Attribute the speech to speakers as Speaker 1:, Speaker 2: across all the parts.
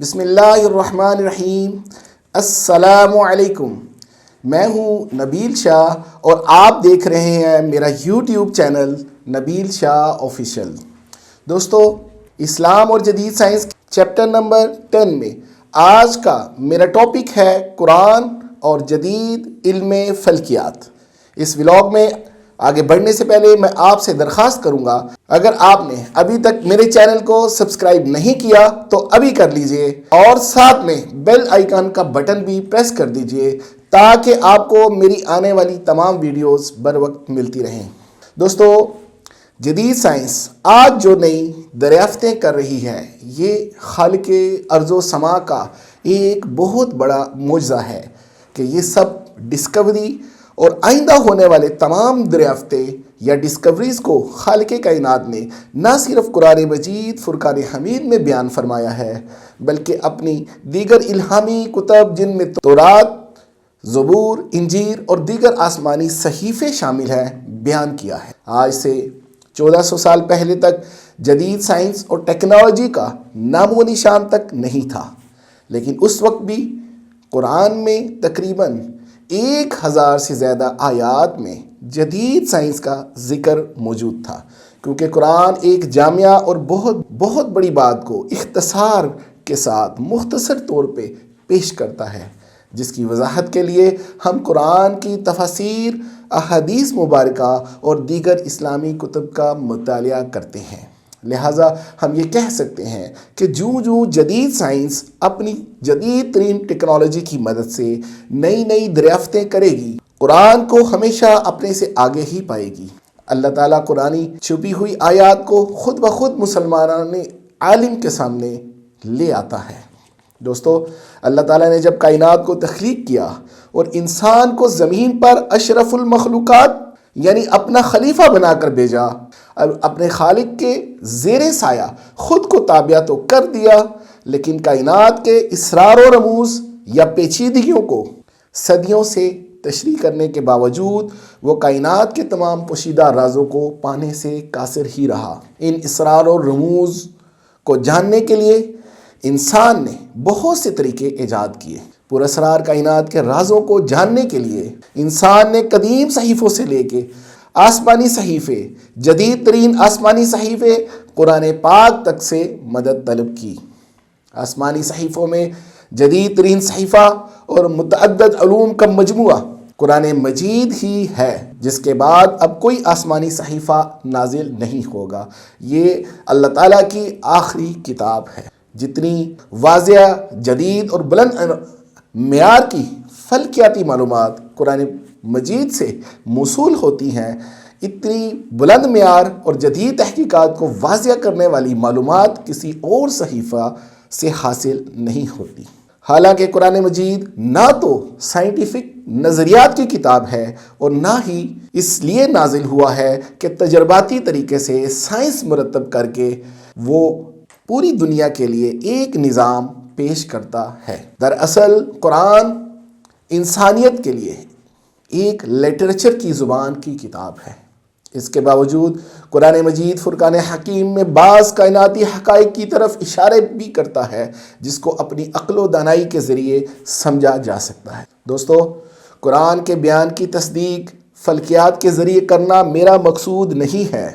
Speaker 1: بسم اللہ الرحمن الرحیم۔ السلام علیکم، میں ہوں نبیل شاہ اور آپ دیکھ رہے ہیں میرا یوٹیوب چینل نبیل شاہ آفیشل۔ دوستو، اسلام اور جدید سائنس چیپٹر نمبر 10 میں آج کا میرا ٹاپک ہے قرآن اور جدید علم فلکیات۔ اس ولاگ میں آگے بڑھنے سے پہلے میں آپ سے درخواست کروں گا، اگر آپ نے ابھی تک میرے چینل کو سبسکرائب نہیں کیا تو ابھی کر لیجئے اور ساتھ میں بیل آئیکن کا بٹن بھی پریس کر دیجئے تاکہ آپ کو میری آنے والی تمام ویڈیوز بر وقت ملتی رہیں۔ دوستو، جدید سائنس آج جو نئی دریافتیں کر رہی ہے، یہ خالق ارض و سما کا ایک بہت بڑا معجزہ ہے کہ یہ سب ڈسکوری اور آئندہ ہونے والے تمام دریافتیں یا ڈسکوریز کو خالق کائنات نے نہ صرف قرآن مجید فرقان حمید میں بیان فرمایا ہے بلکہ اپنی دیگر الہامی کتب جن میں تورات، زبور، انجیل اور دیگر آسمانی صحیفے شامل ہیں بیان کیا ہے۔ آج سے 1400 سال پہلے تک جدید سائنس اور ٹیکنالوجی کا نام و نشان تک نہیں تھا، لیکن اس وقت بھی قرآن میں تقریباً 1000 سے زیادہ آیات میں جدید سائنس کا ذکر موجود تھا، کیونکہ قرآن ایک جامعہ اور بہت بڑی بات کو اختصار کے ساتھ مختصر طور پہ پیش کرتا ہے، جس کی وضاحت کے لیے ہم قرآن کی تفاسیر، احادیث مبارکہ اور دیگر اسلامی کتب کا مطالعہ کرتے ہیں۔ لہٰذا ہم یہ کہہ سکتے ہیں کہ جو جدید سائنس اپنی جدید ترین ٹیکنالوجی کی مدد سے نئی دریافتیں کرے گی، قرآن کو ہمیشہ اپنے سے آگے ہی پائے گی۔ اللہ تعالیٰ قرآنی چھپی ہوئی آیات کو خود بخود مسلمانان عالم کے سامنے لے آتا ہے۔ دوستو، اللہ تعالیٰ نے جب کائنات کو تخلیق کیا اور انسان کو زمین پر اشرف المخلوقات یعنی اپنا خلیفہ بنا کر بھیجا، اپنے خالق کے زیر سایہ خود کو تابع تو کر دیا، لیکن کائنات کے اسرار و رموز یا پیچیدگیوں کو صدیوں سے تشریح کرنے کے باوجود وہ کائنات کے تمام پوشیدہ رازوں کو پانے سے قاصر ہی رہا۔ ان اسرار و رموز کو جاننے کے لیے انسان نے بہت سے طریقے ایجاد کیے۔ پراسرار کائنات کے رازوں کو جاننے کے لیے انسان نے قدیم صحیفوں سے لے کے آسمانی صحیفے، جدید ترین آسمانی صحیفے قرآن پاک تک سے مدد طلب کی۔ آسمانی صحیفوں میں جدید ترین صحیفہ اور متعدد علوم کا مجموعہ قرآن مجید ہی ہے، جس کے بعد اب کوئی آسمانی صحیفہ نازل نہیں ہوگا۔ یہ اللہ تعالیٰ کی آخری کتاب ہے۔ جتنی واضح، جدید اور بلند معیار کی فلکیاتی معلومات قرآن مجید سے موصول ہوتی ہیں، اتنی بلند معیار اور جدید تحقیقات کو واضح کرنے والی معلومات کسی اور صحیفہ سے حاصل نہیں ہوتی۔ حالانکہ قرآن مجید نہ تو سائنٹیفک نظریات کی کتاب ہے اور نہ ہی اس لیے نازل ہوا ہے کہ تجرباتی طریقے سے سائنس مرتب کر کے وہ پوری دنیا کے لیے ایک نظام پیش کرتا ہے۔ دراصل قرآن انسانیت کے لیے ایک لٹریچر کی زبان کی کتاب ہے۔ اس کے باوجود قرآن مجید فرقان حکیم میں بعض کائناتی حقائق کی طرف اشارے بھی کرتا ہے، جس کو اپنی عقل و دانائی کے ذریعے سمجھا جا سکتا ہے۔ دوستو، قرآن کے بیان کی تصدیق فلکیات کے ذریعے کرنا میرا مقصود نہیں ہے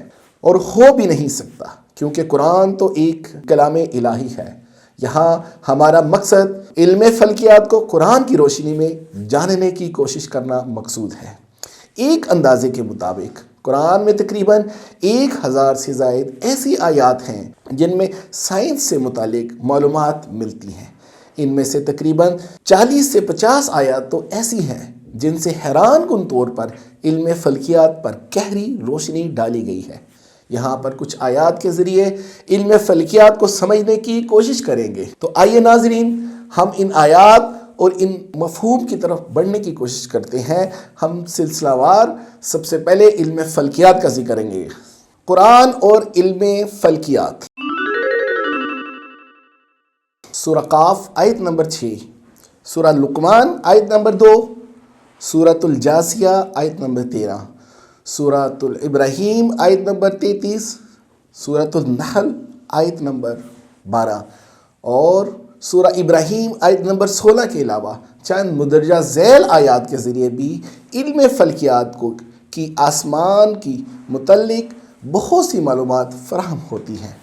Speaker 1: اور ہو بھی نہیں سکتا، کیونکہ قرآن تو ایک کلام الہی ہے۔ یہاں ہمارا مقصد علم فلکیات کو قرآن کی روشنی میں جاننے کی کوشش کرنا مقصود ہے۔ ایک اندازے کے مطابق قرآن میں تقریباً 1000 سے زائد ایسی آیات ہیں جن میں سائنس سے متعلق معلومات ملتی ہیں۔ ان میں سے تقریباً 40 سے 50 آیات تو ایسی ہیں جن سے حیران کن طور پر علم فلکیات پر گہری روشنی ڈالی گئی ہے۔ یہاں پر کچھ آیات کے ذریعے علم فلکیات کو سمجھنے کی کوشش کریں گے۔ تو آئیے ناظرین، ہم ان آیات اور ان مفہوم کی طرف بڑھنے کی کوشش کرتے ہیں۔ ہم سلسلہ وار سب سے پہلے علم فلکیات کا ذکر کریں گے۔ قرآن اور علم فلکیات۔ سورہ قاف آیت نمبر 6، سورہ لقمان آیت نمبر 2، سورۃ الجاثیہ آیت نمبر 13، سورۃ الابراہیم آیت نمبر 33، سورۃ النحل آیت نمبر 12 اور سورہ ابراہیم آیت نمبر 16 کے علاوہ چند مندرجہ ذیل آیات کے ذریعے بھی علم فلکیات کی آسمان کی متعلق بہت سی معلومات فراہم ہوتی ہیں۔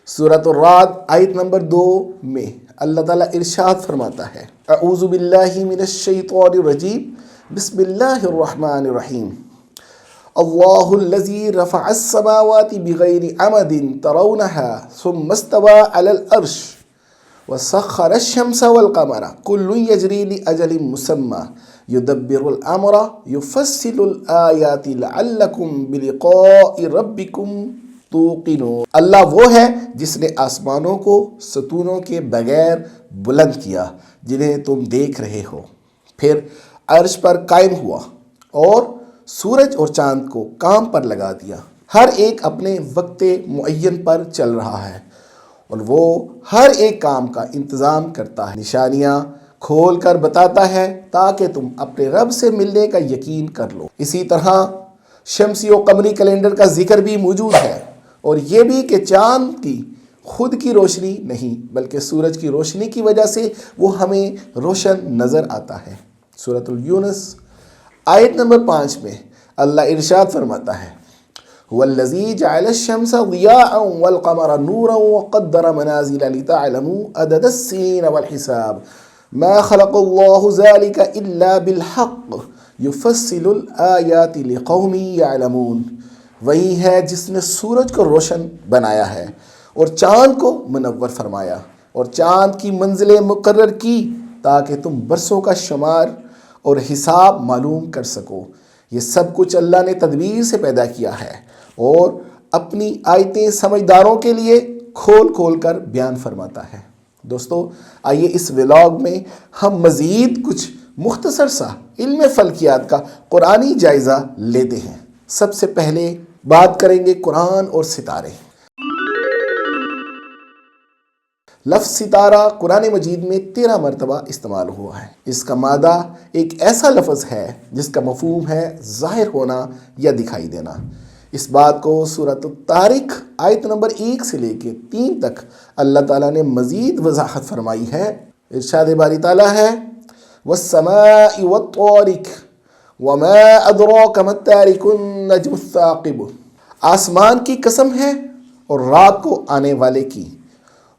Speaker 1: سورۃ الرعد آیت نمبر 2 میں اللہ تعالیٰ ارشاد فرماتا ہے، اعوذ باللہ من الشیطان الرجیم، بسم اللہ الرحمن الرحیم، اللہ الذی رفع السماوات بغیر عمد ترونها ثم استوى على العرش وسخر الشمس والقمر كل يجري لأجل مسمى يدبر الامر يفصل الآیات لعلکم بلقاء ربکم توقنون۔ اللہ وہ ہے جس نے آسمانوں کو ستونوں کے بغیر بلند کیا جنہیں تم دیکھ رہے ہو، پھر عرش پر قائم ہوا اور سورج اور چاند کو کام پر لگا دیا، ہر ایک اپنے وقت معین پر چل رہا ہے اور وہ ہر ایک کام کا انتظام کرتا ہے، نشانیاں کھول کر بتاتا ہے تاکہ تم اپنے رب سے ملنے کا یقین کر لو۔ اسی طرح شمسی و قمری کیلنڈر کا ذکر بھی موجود ہے، اور یہ بھی کہ چاند کی خود کی روشنی نہیں بلکہ سورج کی روشنی کی وجہ سے وہ ہمیں روشن نظر آتا ہے۔ سورۃ یونس آیت نمبر 5 میں اللہ ارشاد فرماتا ہے، هو الذی جعل الشمس ضیاء والقمر نورا وقدر منازل لتعلموا عدد السنین والحساب ما خلق اللہ ذلك الا بالحق یفصل الآیات لقوم یعلمون۔ وہی ہے جس نے سورج کو روشن بنایا ہے اور چاند کو منور فرمایا اور چاند کی منزلیں مقرر کی تاکہ تم برسوں کا شمار اور حساب معلوم کر سکو۔ یہ سب کچھ اللہ نے تدبیر سے پیدا کیا ہے اور اپنی آیتیں سمجھداروں کے لیے کھول کھول کر بیان فرماتا ہے۔ دوستو، آئیے اس ولاگ میں ہم مزید کچھ مختصر سا علم فلکیات کا قرآنی جائزہ لیتے ہیں۔ سب سے پہلے بات کریں گے قرآن اور ستارے۔ لفظ ستارہ قرآن مجید میں 13 مرتبہ استعمال ہوا ہے۔ اس کا مادہ ایک ایسا لفظ ہے جس کا مفہوم ہے ظاہر ہونا یا دکھائی دینا۔ اس بات کو سورۃ الطارق آیت نمبر 1 سے لے کے 3 تک اللہ تعالیٰ نے مزید وضاحت فرمائی ہے۔ ارشاد باری تعالیٰ ہے، وَالسَّمَاءِ وَالطَّارِقِ وَمَا أَدْرَاكَ مَا الطَّارِقُ النَّجْمُ الثَّاقِبُ۔ آسمان کی قسم ہے اور رات کو آنے والے کی،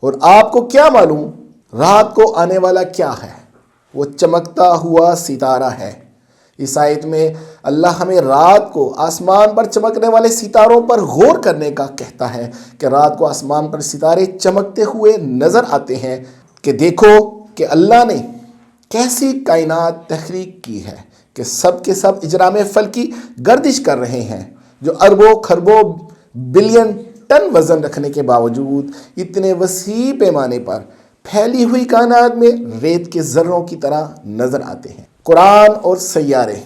Speaker 1: اور آپ کو کیا معلوم رات کو آنے والا کیا ہے؟ وہ چمکتا ہوا ستارہ ہے۔ اس آیت میں اللہ ہمیں رات کو آسمان پر چمکنے والے ستاروں پر غور کرنے کا کہتا ہے کہ رات کو آسمان پر ستارے چمکتے ہوئے نظر آتے ہیں کہ دیکھو کہ اللہ نے کیسی کائنات تخلیق کی ہے کہ سب کے سب اجرام فلکی گردش کر رہے ہیں، جو اربوں کھربوں بلین ٹن وزن رکھنے کے باوجود اتنے وسیع پیمانے پر پھیلی ہوئی کائنات میں ریت کے ذروں کی طرح نظر آتے ہیں۔ قرآن اور سیارے۔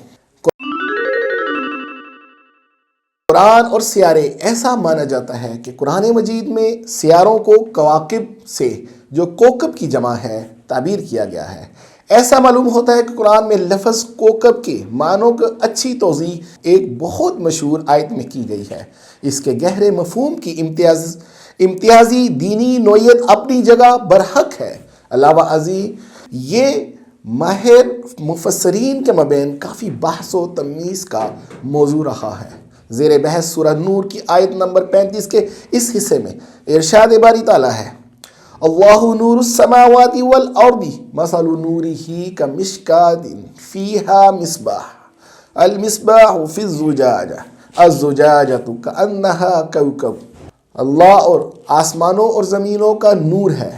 Speaker 1: قرآن اور سیارے ایسا مانا جاتا ہے کہ قرآن مجید میں سیاروں کو کواکب سے، جو کوکب کی جمع ہے، تعبیر کیا گیا ہے۔ ایسا معلوم ہوتا ہے کہ قرآن میں لفظ کوکب کے معنوں کو اچھی توضیح ایک بہت مشہور آیت میں کی گئی ہے۔ اس کے گہرے مفہوم کی امتیازی دینی نوعیت اپنی جگہ برحق ہے۔ علاوہ ازیں یہ ماہر مفسرین کے مابین کافی بحث و تمیز کا موضوع رہا ہے۔ زیر بحث سورہ نور کی آیت نمبر 35 کے اس حصے میں ارشاد باری تعالیٰ ہے، اللہ نور السماوات والارض مثل نورہ کمشکاۃ فیہا مصباح المصباح فی الزجاجہ الزجاجۃ کأنہا کوکب۔ اللہ اور آسمانوں اور زمینوں کا نور ہے،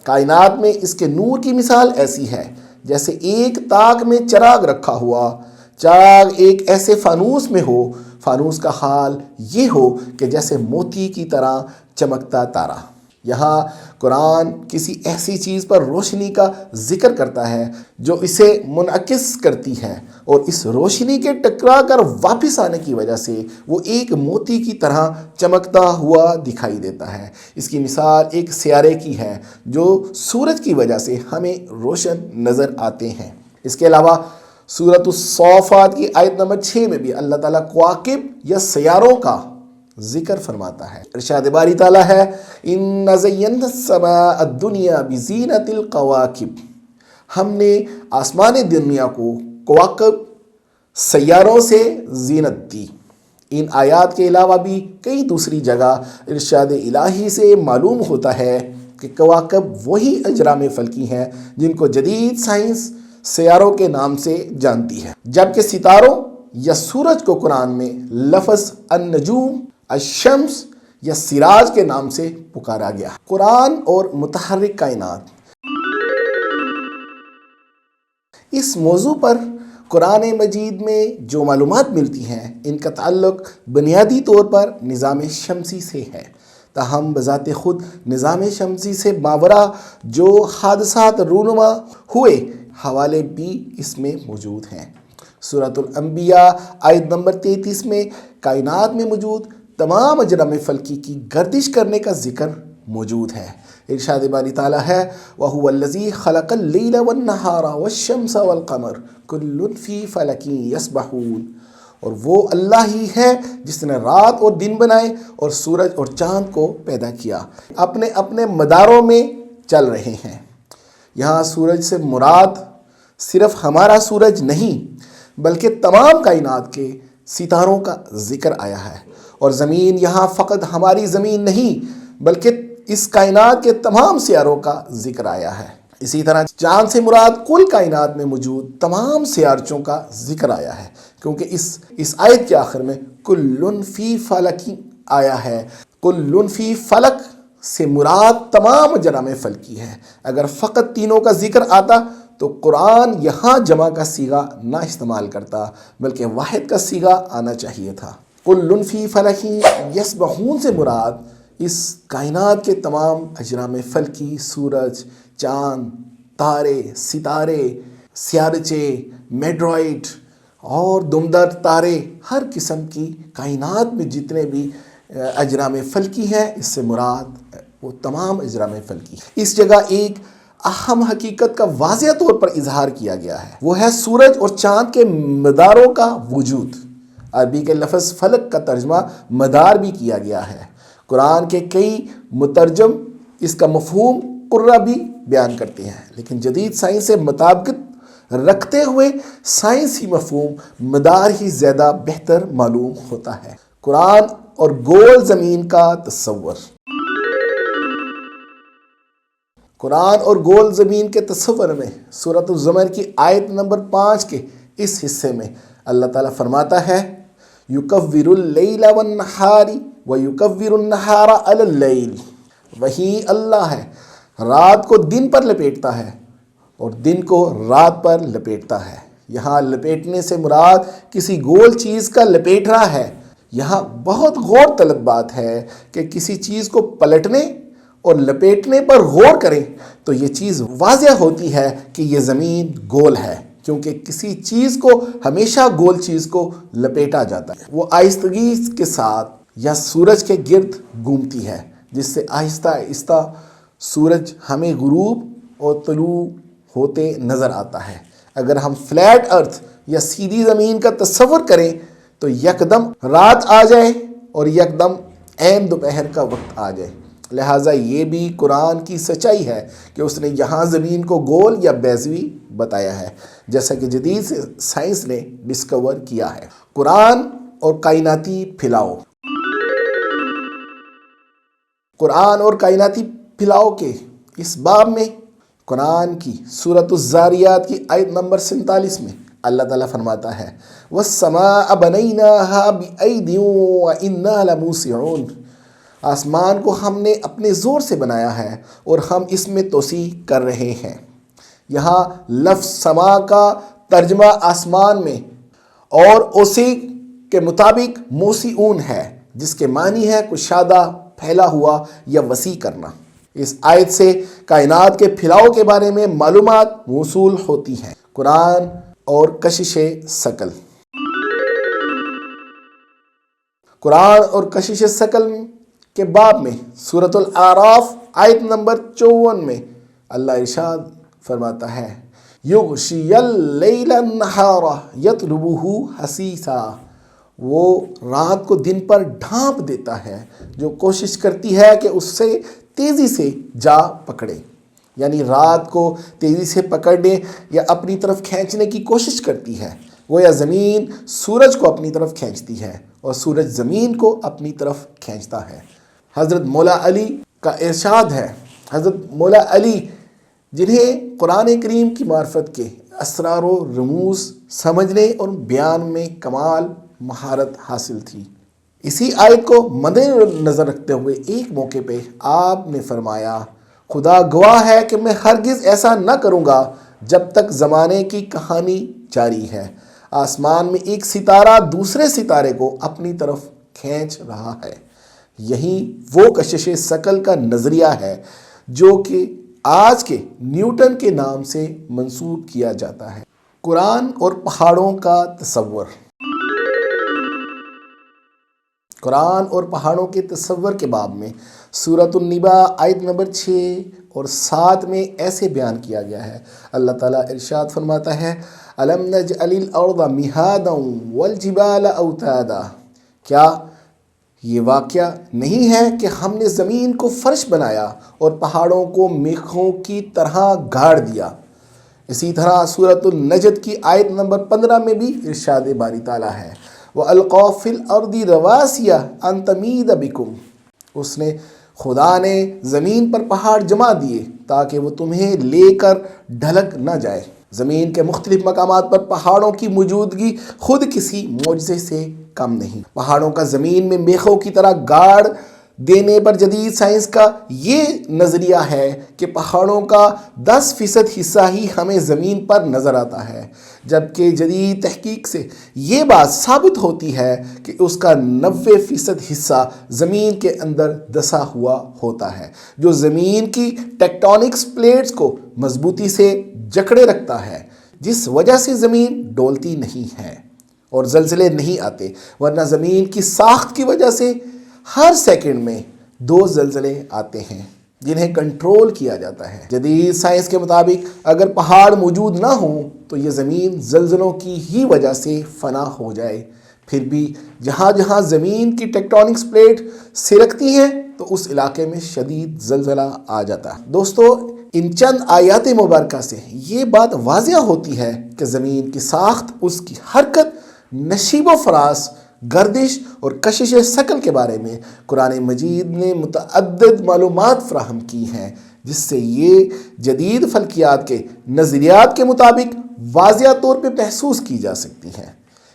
Speaker 1: کائنات میں اس کے نور کی مثال ایسی ہے جیسے ایک تاک میں چراغ رکھا ہوا، چراغ ایک ایسے فانوس میں ہو، فانوس کا حال یہ ہو کہ جیسے موتی کی طرح چمکتا تارا۔ یہاں قرآن کسی ایسی چیز پر روشنی کا ذکر کرتا ہے جو اسے منعکس کرتی ہے، اور اس روشنی کے ٹکرا کر واپس آنے کی وجہ سے وہ ایک موتی کی طرح چمکتا ہوا دکھائی دیتا ہے۔ اس کی مثال ایک سیارے کی ہے جو سورج کی وجہ سے ہمیں روشن نظر آتے ہیں۔ اس کے علاوہ سورۃ الصافات کی آیت نمبر 6 میں بھی اللہ تعالیٰ کواکب یا سیاروں کا ذکر فرماتا ہے۔ ارشاد باری تعالیٰ ہے اِنَّ زَيَّنَّا السَّمَاءَ الدُّنْيَا بِزِينَةِ الْقَوَاكِبِ، ہم نے آسمان دنیا کو کواکب سیاروں سے زینت دی۔ ان آیات کے علاوہ بھی کئی دوسری جگہ ارشاد الہی سے معلوم ہوتا ہے کہ کواکب وہی اجرام فلکی ہیں جن کو جدید سائنس سیاروں کے نام سے جانتی ہے، جبکہ ستاروں یا سورج کو قرآن میں لفظ النجوم، الشمس یا سراج کے نام سے پکارا گیا۔ قرآن اور متحرک کائنات، اس موضوع پر قرآن مجید میں جو معلومات ملتی ہیں ان کا تعلق بنیادی طور پر نظام شمسی سے ہے، تاہم بذات خود نظام شمسی سے ماورا جو حادثات رونما ہوئے حوالے بھی اس میں موجود ہیں۔ سورۃ الانبیاء آیت نمبر 33 میں کائنات میں موجود تمام اجرام فلکی کی گردش کرنے کا ذکر موجود ہے۔ ارشاد باری تعالیٰ ہے وَهُوَ الَّذِي خَلَقَ اللَّيْلَ وَالنَّهَارَ وَالشَّمْسَ وَالْقَمَرَ كُلٌّ فِي فَلَكٍ يَسْبَحُونَ، اور وہ اللہ ہی ہے جس نے رات اور دن بنائے اور سورج اور چاند کو پیدا کیا، اپنے اپنے مداروں میں چل رہے ہیں۔ یہاں سورج سے مراد صرف ہمارا سورج نہیں بلکہ تمام کائنات کے ستاروں کا ذکر آیا ہے، اور زمین یہاں فقط ہماری زمین نہیں بلکہ اس کائنات کے تمام سیاروں کا ذکر آیا ہے۔ اسی طرح چاند سے مراد کل کائنات میں موجود تمام سیارچوں کا ذکر آیا ہے، کیونکہ اس آیت کے آخر میں کلٌ فی فلک آیا ہے۔ کلٌ فی فلک سے مراد تمام اجرام فلکی ہے۔ اگر فقط تینوں کا ذکر آتا تو قرآن یہاں جمع کا صیغہ نہ استعمال کرتا بلکہ واحد کا صیغہ آنا چاہیے تھا۔ کلٌ فی فلک یسبحون سے مراد اس کائنات کے تمام اجرام فلکی، سورج، چاند، تارے، ستارے، سیارچے، میڈرائٹ اور دمدر تارے، ہر قسم کی کائنات میں جتنے بھی اجرام فلکی ہیں اس سے مراد وہ تمام اجرام فلکی۔ اس جگہ ایک اہم حقیقت کا واضح طور پر اظہار کیا گیا ہے، وہ ہے سورج اور چاند کے مداروں کا وجود۔ عربی کے لفظ فلک کا ترجمہ مدار بھی کیا گیا ہے۔ قرآن کے کئی مترجم اس کا مفہوم قرہ بھی بیان کرتے ہیں، لیکن جدید سائنس سے مطابقت رکھتے ہوئے سائنسی مفہوم مدار ہی زیادہ بہتر معلوم ہوتا ہے۔ قرآن اور گول زمین کا تصور۔ قرآن اور گول زمین کے تصور میں سورۃ الزمر کی آیت نمبر 5 کے اس حصے میں اللہ تعالیٰ فرماتا ہے یُکَوِّرُ اللَّيْلَ وَالنَّهَارِ وَيُكَوِّرُ النَّهَارَ عَلَى اللَّيْلِ، وہی اللہ ہے رات کو دن پر لپیٹتا ہے اور دن کو رات پر لپیٹتا ہے۔ یہاں لپیٹنے سے مراد کسی گول چیز کا لپیٹنا ہے۔ یہاں بہت غور طلب بات ہے کہ کسی چیز کو پلٹنے اور لپیٹنے پر غور کریں تو یہ چیز واضح ہوتی ہے کہ یہ زمین گول ہے، کیونکہ کسی چیز کو ہمیشہ گول چیز کو لپیٹا جاتا ہے۔ وہ آہستگی کے ساتھ یا سورج کے گرد گھومتی ہے، جس سے آہستہ آہستہ سورج ہمیں غروب اور طلوع ہوتے نظر آتا ہے۔ اگر ہم فلیٹ ارتھ یا سیدھی زمین کا تصور کریں تو یکدم رات آ جائے اور یکدم عین دوپہر کا وقت آ جائے۔ لہٰذا یہ بھی قرآن کی سچائی ہے کہ اس نے یہاں زمین کو گول یا بیضوی بتایا ہے، جیسا کہ جدید سائنس نے ڈسکور کیا ہے۔ قرآن اور کائناتی پھیلاؤ۔ قرآن اور کائناتی پھیلاؤ کے اس باب میں قرآن کی سورۃ الذاریات کی آیت نمبر 47 میں اللہ تعالیٰ فرماتا ہے وَالسَّمَاءَ بَنَيْنَاهَا بِأَيْدٍ وَإِنَّا لَمُوسِعُونَ، آسمان کو ہم نے اپنے زور سے بنایا ہے اور ہم اس میں توسیع کر رہے ہیں۔ یہاں لفظ سما کا ترجمہ آسمان میں اور اوسیع کے مطابق موسعون ہے، جس کے معنی ہے کشادہ، پھیلا ہوا یا وسیع کرنا۔ اس آیت سے کائنات کے پھیلاؤ کے بارے میں معلومات موصول ہوتی ہیں۔ قرآن اور کشش ثقل۔ قرآن اور کشش ثقل کے باب میں سورۃ الاعراف آیت نمبر 54 میں اللہ ارشاد فرماتا ہے یغشی اللیل النہار یطلبہ حثیثا وہ رات کو دن پر ڈھانپ دیتا ہے، جو کوشش کرتی ہے کہ اس سے تیزی سے جا پکڑے، یعنی رات کو تیزی سے پکڑنے یا اپنی طرف کھینچنے کی کوشش کرتی ہے۔ گویا زمین سورج کو اپنی طرف کھینچتی ہے اور سورج زمین کو اپنی طرف کھینچتا ہے۔ حضرت مولا علی کا ارشاد ہے، حضرت مولا علی جنہیں قرآن کریم کی معرفت کے اسرار و رموز سمجھنے اور بیان میں کمال مہارت حاصل تھی، اسی آیت کو مد نظر رکھتے ہوئے ایک موقع پہ آپ نے فرمایا، خدا گواہ ہے کہ میں ہرگز ایسا نہ کروں گا جب تک زمانے کی کہانی جاری ہے۔ آسمان میں ایک ستارہ دوسرے ستارے کو اپنی طرف کھینچ رہا ہے۔ یہی وہ کشش ثقل کا نظریہ ہے جو کہ آج کے نیوٹن کے نام سے منسوب کیا جاتا ہے۔ قرآن اور پہاڑوں کا تصور۔ قرآن اور پہاڑوں کے تصور کے باب میں سورۃ النبا آیت نمبر 6 اور 7 میں ایسے بیان کیا گیا ہے۔ اللہ تعالیٰ ارشاد فرماتا ہے، أَلَمْ نَجْعَلِ الْأَرْضَ مِهَادًا وَالْجِبَالَ أَوْتَادًا، کیا یہ واقعہ نہیں ہے کہ ہم نے زمین کو فرش بنایا اور پہاڑوں کو میخوں کی طرح گاڑ دیا۔ اسی طرح سورۃ النجد کی آیت نمبر 15 میں بھی ارشاد باری تعالیٰ ہے، وَأَلْقَى فِي الْأَرْضِ رَوَاسِيَ أَن تَمِيدَ بِكُمْ، اس نے خدا نے زمین پر پہاڑ جما دیے تاکہ وہ تمہیں لے کر ڈھلک نہ جائے۔ زمین کے مختلف مقامات پر پہاڑوں کی موجودگی خود کسی معجزے سے کم نہیں۔ پہاڑوں کا زمین میں میخوں کی طرح گاڑ دینے پر جدید سائنس کا یہ نظریہ ہے کہ پہاڑوں کا 10% حصہ ہی ہمیں زمین پر نظر آتا ہے، جبکہ جدید تحقیق سے یہ بات ثابت ہوتی ہے کہ اس کا 90% حصہ زمین کے اندر دسا ہوا ہوتا ہے، جو زمین کی ٹیکٹونکس پلیٹس کو مضبوطی سے جکڑے رکھتا ہے، جس وجہ سے زمین ڈولتی نہیں ہے اور زلزلے نہیں آتے، ورنہ زمین کی ساخت کی وجہ سے ہر سیکنڈ میں 2 زلزلے آتے ہیں جنہیں کنٹرول کیا جاتا ہے۔ جدید سائنس کے مطابق اگر پہاڑ موجود نہ ہوں تو یہ زمین زلزلوں کی ہی وجہ سے فنا ہو جائے۔ پھر بھی جہاں جہاں زمین کی ٹیکٹونکس پلیٹ سرکتی ہیں تو اس علاقے میں شدید زلزلہ آ جاتا ہے۔ دوستو، ان چند آیات مبارکہ سے یہ بات واضح ہوتی ہے کہ زمین کی ساخت، اس کی حرکت، نشیب و فراز، گردش اور کشش ثقل کے بارے میں قرآن مجید نے متعدد معلومات فراہم کی ہیں، جس سے یہ جدید فلکیات کے نظریات کے مطابق واضح طور پہ محسوس کی جا سکتی ہیں۔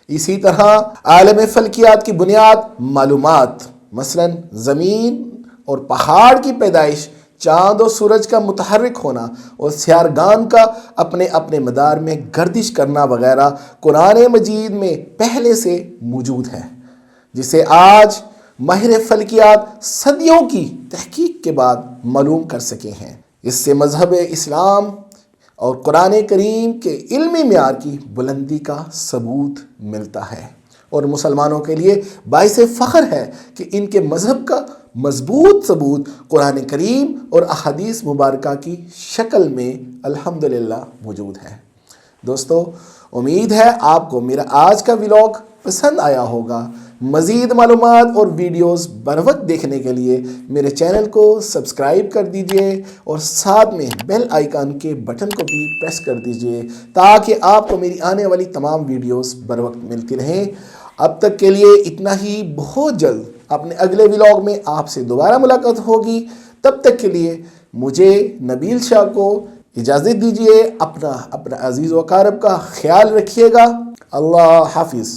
Speaker 1: اسی طرح عالم فلکیات کی بنیاد معلومات، مثلا زمین اور پہاڑ کی پیدائش، چاند اور سورج کا متحرک ہونا اور سیارگان کا اپنے اپنے مدار میں گردش کرنا وغیرہ قرآن مجید میں پہلے سے موجود ہے، جسے آج ماہر فلکیات صدیوں کی تحقیق کے بعد معلوم کر سکے ہیں۔ اس سے مذہب اسلام اور قرآن کریم کے علمی معیار کی بلندی کا ثبوت ملتا ہے، اور مسلمانوں کے لیے باعث فخر ہے کہ ان کے مذہب کا مضبوط ثبوت قرآن کریم اور احادیث مبارکہ کی شکل میں الحمدللہ موجود ہے۔ دوستو، امید ہے آپ کو میرا آج کا ولاگ پسند آیا ہوگا۔ مزید معلومات اور ویڈیوز بروقت دیکھنے کے لیے میرے چینل کو سبسکرائب کر دیجئے اور ساتھ میں بیل آئیکن کے بٹن کو بھی پریس کر دیجئے تاکہ آپ کو میری آنے والی تمام ویڈیوز بروقت ملتی رہیں۔ اب تک کے لیے اتنا ہی، بہت جلد اپنے اگلے ولاگ میں آپ سے دوبارہ ملاقات ہوگی۔ تب تک کے لیے مجھے نبیل شاہ کو اجازت دیجیے۔ اپنا عزیز و اقارب کا خیال رکھیے گا۔ اللہ حافظ۔